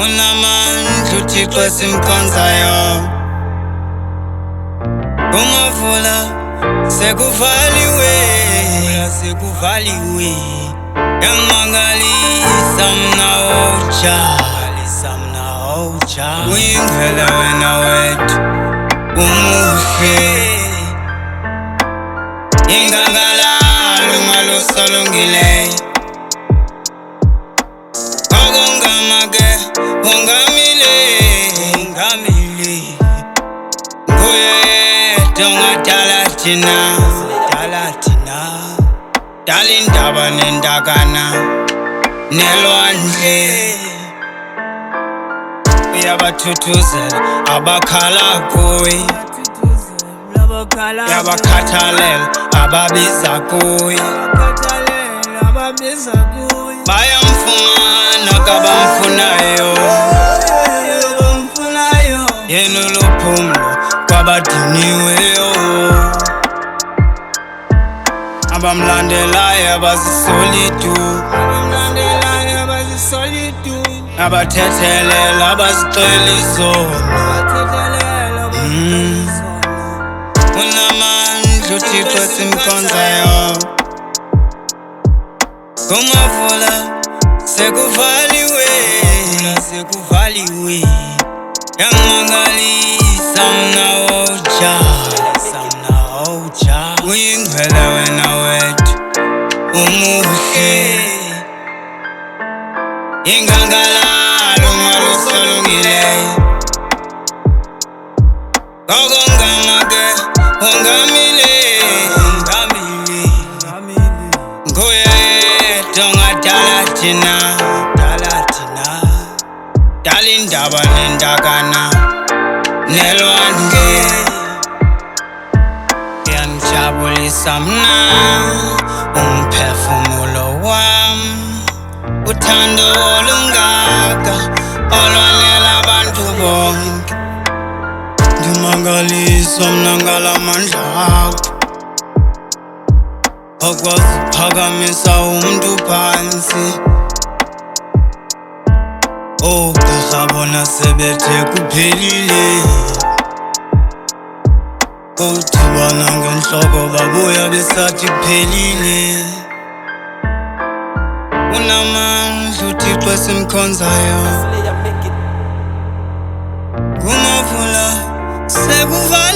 Unamandla uThixo simkhonzayo. Umavula sekuvaliwe, yangimangalisa mna oja, uyingcwele wena wethu umuhle, ingangalalo ngaluso lungileyo. Okongamake ungamile, nguye yedwa ongadala thina, dala indaba nendakana nelwandle. Uyabathuthuzela abakhala kuye, uyabakhathalela ababiza kuye, bayamfumana kabamfunayo, yena uluphumlo kwabadiniweyo, abamlandelayo abazisolidu, abathethelela abazicela izono. Unamandla uThixo simkhonzayo. Umavula sekuvaliwe, yangimangalisa mna oja, uyingcwele wena wethu umuhle, ingangalalo ngaluso lungileyo. Okongamake ungamile, nguye yedwa ongadala thina, dala indaba nendakana nelwandle. Yanijabulisa mna umphefumulo wami, uthando olungaka olwanela abantu bonke. Ndimangaliswa mna ngalamandla akho, okwazi uphakamisa umntu phantsi. Oogqirha bona sebethe kuphelile, udibana ngentloko babuya besathi kuphelile. Unamandla uThixo simkhonzayo. Umavula sekuvaliwe,